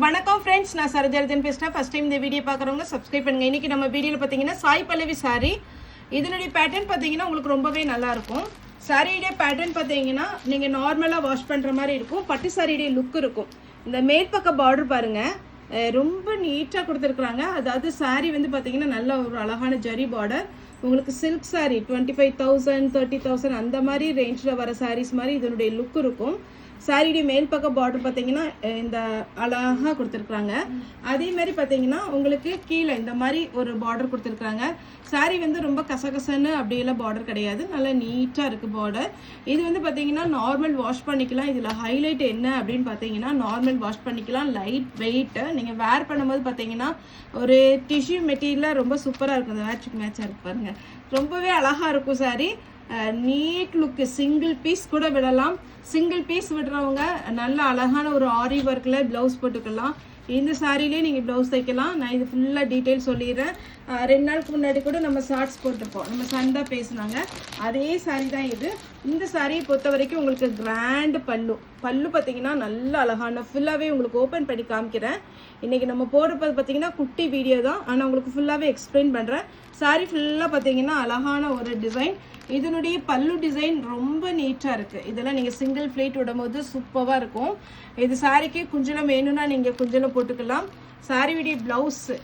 வணக்கம் ஃப்ரெண்ட்ஸ், நான் சரோஜாரஜன் பேசுகிறேன். ஃபஸ்ட் டைம் இந்த வீடியோ பார்க்குறவங்க சப்ஸ்கிரைப் பண்ணுங்கள். இன்றைக்கி நம்ம வீடியோவில் பார்த்தீங்கன்னா சாய் பல்லவி சாரீ. இதனுடைய பேட்டர்ன் பார்த்தீங்கன்னா உங்களுக்கு ரொம்பவே நல்லாயிருக்கும். சாரியுடைய பேட்டர்ன் பார்த்தீங்கன்னா நீங்கள் நார்மலாக வாஷ் பண்ணுற மாதிரி இருக்கும். பட்டு சாரியுடைய லுக் இருக்கும். இந்த மேற்பக்க பார்டர் பாருங்கள், ரொம்ப நீட்டாக கொடுத்துருக்குறாங்க. அதாவது சாரீ வந்து பார்த்தீங்கன்னா நல்ல ஒரு அழகான ஜரி பார்டர். உங்களுக்கு சில்க் சாரீ 25,000 30,000 அந்த மாதிரி ரேஞ்சில் வர சாரீஸ் மாதிரி இதனுடைய லுக் இருக்கும். சாரியுடைய மேல் பக்க பார்டர் பார்த்தீங்கன்னா இந்த அழகாக கொடுத்துருக்குறாங்க. அதே மாதிரி பார்த்தீங்கன்னா உங்களுக்கு கீழே இந்த மாதிரி ஒரு பார்டர் கொடுத்துருக்குறாங்க. சாரீ வந்து ரொம்ப கசகசன்னு அப்படியெல்லாம் பார்டர் கிடையாது, நல்லா நீட்டாக இருக்குது பார்டர். இது வந்து பார்த்தீங்கன்னா நார்மல் வாஷ் பண்ணிக்கலாம். இதில் ஹைலைட் என்ன அப்படின்னு பார்த்தீங்கன்னா நார்மல் வாஷ் பண்ணிக்கலாம், லைட் வெயிட்டு. நீங்கள் வேர் பண்ணும்போது பார்த்தீங்கன்னா ஒரு டிஷ்யூ மெட்டீரியலாக ரொம்ப சூப்பராக இருக்கும். இந்த மேட்சுக்கு மேட்சாக இருக்கு பாருங்கள், ரொம்பவே அழகாக இருக்கும் சாரீ. நீட் லுக்கு, சிங்கிள் பீஸ் கூட விடலாம். சிங்கிள் பீஸ் விடுறவங்க நல்ல அழகான ஒரு ஆரி ஒர்க்கில் ப்ளவுஸ் போட்டுக்கலாம். இந்த சாரிலே நீங்கள் ப்ளவுஸ் தைக்கலாம். நான் இது ஃபுல்லாக டீட்டெயில் சொல்லிடுறேன். 2 நாளுக்கு முன்னாடி கூட நம்ம ஷார்ட்ஸ் போட்டிருப்போம், நம்ம சண்டா பேசுனாங்க. அதே சாரீ தான் இது. இந்த சாரியை பொறுத்த வரைக்கும் உங்களுக்கு கிராண்ட் பல்லு பார்த்தீங்கன்னா நல்ல அழகான ஃபுல்லாகவே உங்களுக்கு ஓப்பன் பண்ணி காமிக்கிறேன். இன்றைக்கி நம்ம போடுறது பார்த்தீங்கன்னா குட்டி வீடியோ தான், ஆனால் உங்களுக்கு ஃபுல்லாகவே எக்ஸ்பிளைன் பண்ணுறேன். சாரீ ஃபுல்லாக பார்த்தீங்கன்னா அழகான ஒரு டிசைன். இதனுடைய பல்லு டிசைன் ரொம்ப நீட்டாக இருக்குது. இதெல்லாம் நீங்கள் சிங்கிள் ஃப்ளீட் விடும்போது சூப்பராக இருக்கும். இது சாரிக்கு குஞ்சலம் வேணும்னா நீங்கள் குஞ்சலம் போட்டுக்கலாம். சாரியுடைய ப்ளவுஸு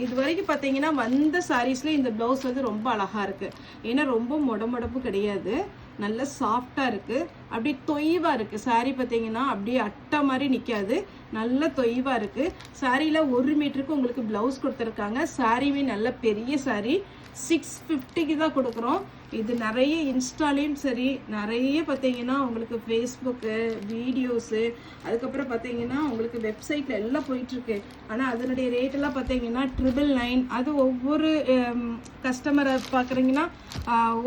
இது வரைக்கும் பார்த்தீங்கன்னா வந்த சாரீஸில் இந்த ப்ளவுஸ் வந்து ரொம்ப அழகாக இருக்குது. ஏன்னா ரொம்ப மொடப்பு கிடையாது, நல்ல சாஃப்டாக இருக்குது. அப்படி தொய்வாக இருக்குது சாரீ. பார்த்தீங்கன்னா அப்படியே அட்டை மாதிரி நிற்காது, நல்ல தொய்வாக இருக்குது. சாரியில் 1 மீட்டருக்கு உங்களுக்கு ப்ளவுஸ் கொடுத்துருக்காங்க. சாரியுமே நல்ல பெரிய சாரீ. 650க்கு தான் கொடுக்குறோம். இது நிறைய இன்ஸ்டாலையும் சரி, நிறைய பார்த்தீங்கன்னா உங்களுக்கு ஃபேஸ்புக்கு வீடியோஸு, அதுக்கப்புறம் பார்த்தீங்கன்னா உங்களுக்கு வெப்சைட்டில் எல்லாம் போயிட்டுருக்கு. ஆனால் அதனுடைய ரேட்டெல்லாம் பார்த்தீங்கன்னா 999. அது ஒவ்வொரு கஸ்டமரை பார்க்குறீங்கன்னா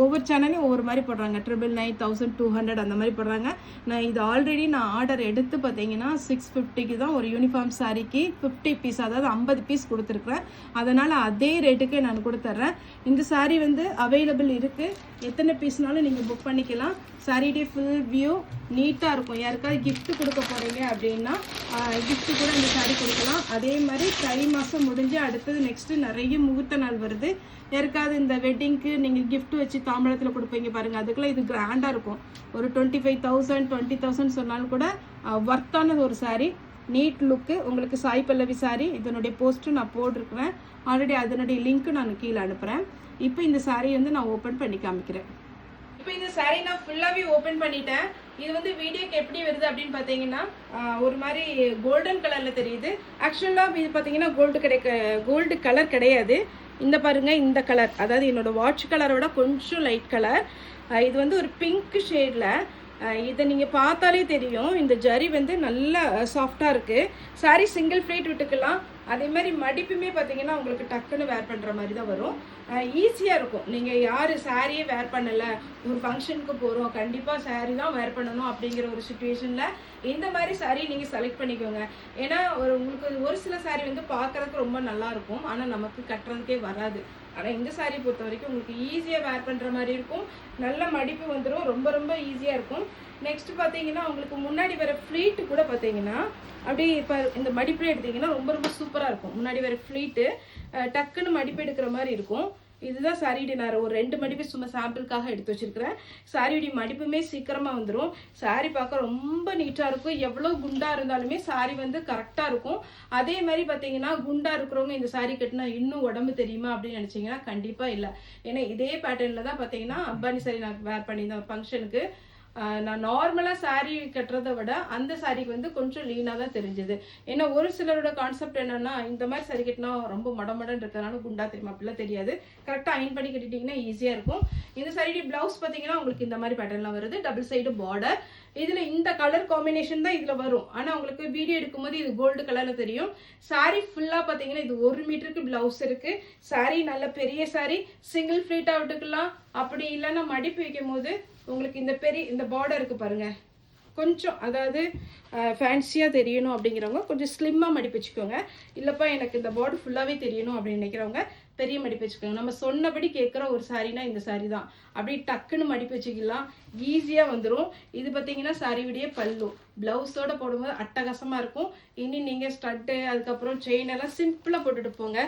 ஒவ்வொரு சேனலையும் ஒவ்வொரு மாதிரி போடுறாங்க. 999, 1200 அந்த மாதிரி போடுறாங்க. நான் இது ஆல்ரெடி ஆர்டர் எடுத்து பார்த்தீங்கன்னா 650க்கு தான் ஒரு யூனிஃபார்ம் சாரிக்கு 50 பீஸ், அதாவது 50 பீஸ் கொடுத்துருக்குறேன். அதனால் அதே ரேட்டுக்கே நான் கொடுத்துட்றேன். இந்த சாரீ வந்து அவைலபிள் இருக்குது. எத்தனை பீஸ்னாலும் நீங்கள் புக் பண்ணிக்கலாம். சாரியுடைய ஃபுல் வியூ நீட்டாக இருக்கும். யாருக்காவது கிஃப்ட் கொடுக்க போகிறீங்க அப்படின்னா கிஃப்ட் கூட இந்த சாரீ கொடுக்கலாம். அதே மாதிரி தை மாதம் முடிஞ்சு அடுத்தது நெக்ஸ்ட்டு நிறைய முகூர்த்த நாள் வருது. யாருக்காவது இந்த வெட்டிங்க்கு நீங்கள் கிஃப்ட் வச்சு தாம்பழத்தில் கொடுப்பீங்க பாருங்கள், அதுக்கெல்லாம் இது கிராண்டாக இருக்கும். ஒரு 25,000 20,000 சொன்னாலும் கூட ஒர்த்தான ஒரு சாரீ. நீட் லுக்கு. உங்களுக்கு சாய் பல்லவி சாரீ இதனுடைய போஸ்ட்டு நான் போட்டிருக்கிறேன் ஆல்ரெடி. அதனுடைய லிங்க்கு நான் கீழே அனுப்புகிறேன். இப்போ இந்த சாரீ வந்து நான் ஓப்பன் பண்ணி காமிக்கிறேன். இப்போ இந்த சாரீ நான் ஃபுல்லாகவே ஓப்பன் பண்ணிட்டேன். இது வந்து வீடியோக்கு எப்படி வருது அப்படின்னு பார்த்தீங்கன்னா ஒரு மாதிரி கோல்டன் கலரில் தெரியுது. ஆக்சுவலாக இது பார்த்தீங்கன்னா கோல்டு கலர் கிடையாது. இந்த பாருங்கள், இந்த கலர், அதாவது என்னோடய வாட்ச் கலரோட கொஞ்சம் லைட் கலர். இது வந்து ஒரு பிங்க் ஷேடில். இதை நீங்கள் பார்த்தாலே தெரியும், இந்த ஜரி வந்து நல்லா சாஃப்டாக இருக்குது. சாரீ சிங்கிள் ஃப்ளீட் விட்டுக்கலாம். அதே மாதிரி மடிப்புமே பார்த்தீங்கன்னா உங்களுக்கு டக்குன்னு வேர் பண்ணுற மாதிரி தான் வரும். ஈஸியாக இருக்கும். நீங்கள் யார் சாரியே வேர் பண்ணலை, ஒரு ஃபங்க்ஷனுக்கு போகிறோம், கண்டிப்பாக சாரீ தான் வேர் பண்ணணும் அப்படிங்கிற ஒரு சுச்சுவேஷனில் இந்த மாதிரி சாரீ நீங்கள் செலக்ட் பண்ணிக்கோங்க. ஏன்னா உங்களுக்கு ஒரு சில சாரீ வந்து பார்க்குறதுக்கு ரொம்ப நல்லாயிருக்கும், ஆனால் நமக்கு கட்டுறதுக்கே வராது. ஆனால் இந்த சாரீ பொறுத்த வரைக்கும் உங்களுக்கு ஈஸியாக வேர் பண்ணுற மாதிரி இருக்கும். நல்ல மடிப்பு வந்துடும், ரொம்ப ரொம்ப ஈஸியாக இருக்கும். நெக்ஸ்ட் பார்த்தீங்கன்னா உங்களுக்கு முன்னாடி வர ஃப்ளீட்டு கூட பார்த்தீங்கன்னா அப்படியே இப்போ இந்த மடிப்பே எடுத்தீங்கன்னா ரொம்ப ரொம்ப சூப்பராக இருக்கும். முன்னாடி வர ஃப்ளீட்டு டக்குன்னு மடிப்பு எடுக்கிற மாதிரி இருக்கும். இதுதான் சாரியுடைய நான் ஒரு 2 மடிப்பு சும்மா சாம்பிளுக்காக எடுத்து வச்சிருக்கிறேன். சாரியுடைய மடிப்புமே சீக்கிரமாக வந்துடும். சாரி பார்க்க ரொம்ப நீட்டாக இருக்கும். எவ்வளோ குண்டாக இருந்தாலுமே சாரி வந்து கரெக்டாக இருக்கும். அதே மாதிரி பார்த்தீங்கன்னா குண்டாக இருக்கிறவங்க இந்த சாரி கட்டினா இன்னும் உடம்பு தெரியுமா அப்படின்னு நினச்சிங்கன்னா கண்டிப்பாக இல்லை. ஏன்னா இதே பேட்டர்னில் தான் பார்த்தீங்கன்னா அப்பானி சாரி நான் வேர் பண்ணியிருந்தேன் ஒரு ஃபங்க்ஷனுக்கு. நான் நார்மலாக சாரீ கட்டுறதை விட அந்த சாரீக்கு வந்து கொஞ்சம் லீனாக தான் தெரிஞ்சுது. ஏன்னா ஒரு சிலரோட கான்செப்ட் என்னென்னா இந்த மாதிரி சாரீ கட்டினா ரொம்ப மடமடன் இருக்கிறதுனால குண்டா தெரியுமா, அப்படிலாம் தெரியாது. கரெக்டாக அயன் பண்ணி கட்டிட்டிங்கன்னா ஈஸியாக இருக்கும். இந்த சாரியுடைய ப்ளவுஸ் பார்த்தீங்கன்னா உங்களுக்கு இந்த மாதிரி பேட்டர்ன்லாம் வருது, டபுள் சைடு பார்டர். இதில் இந்த கலர் காம்பினேஷன் தான் இதில் வரும். ஆனால் உங்களுக்கு வீடியோ எடுக்கும்போது இது கோல்டு கலரில் தெரியும். சாரீ ஃபுல்லாக பார்த்தீங்கன்னா இது 1 மீட்டருக்கு ப்ளவுஸ் இருக்குது. சாரீ நல்ல பெரிய சாரீ, சிங்கிள் ஃப்ளீட்டாக விட்டுக்கலாம். அப்படி இல்லைன்னா மடிப்பு வைக்கும் போது உங்களுக்கு இந்த பார்டர் இருக்குது பாருங்கள், கொஞ்சம் அதாவது ஃபேன்சியாக தெரியணும் அப்படிங்கிறவங்க கொஞ்சம் ஸ்லிம்மாக மடிப்பு வச்சுக்கோங்க. இல்லைப்பா எனக்கு இந்த பார்டர் ஃபுல்லாகவே தெரியணும் அப்படின்னு நினைக்கிறவங்க பெரிய மடிப்பு வச்சுக்கோங்க. நம்ம சொன்னபடி கேட்குற ஒரு சாரீனா இந்த சாரீ தான். அப்படி டக்குன்னு மடிப்பு வச்சுக்கலாம், ஈஸியாக வந்துடும். இது பார்த்தீங்கன்னா சாரியுடைய பல்லு, ப்ளவுஸோட போடும்போது அட்டகாசமாக இருக்கும். இனி நீங்கள் ஸ்டட்டு அதுக்கப்புறம் செயின் எல்லாம் சிம்பிளாக போட்டுட்டு போங்க.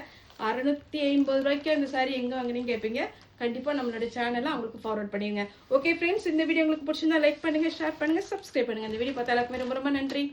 650 ரூபாய்க்கு அந்த சாரீ எங்கே வாங்குனீங்க கேட்பீங்க. கண்டிப்பாக நம்மளோட சேனலை அவங்களுக்கு ஃபார்வர்ட் பண்ணிடுங்க. ஓகே ஃப்ரெண்ட்ஸ், இந்த வீடியோ உங்களுக்கு பிடிச்சிருந்தா லைக் பண்ணுங்கள், ஷேர் பண்ணுங்கள், சப்ஸ்கிரைப் பண்ணுங்கள். இந்த வீடியோ பார்த்தா எல்லாருக்குமே ரொம்ப ரொம்ப நன்றி.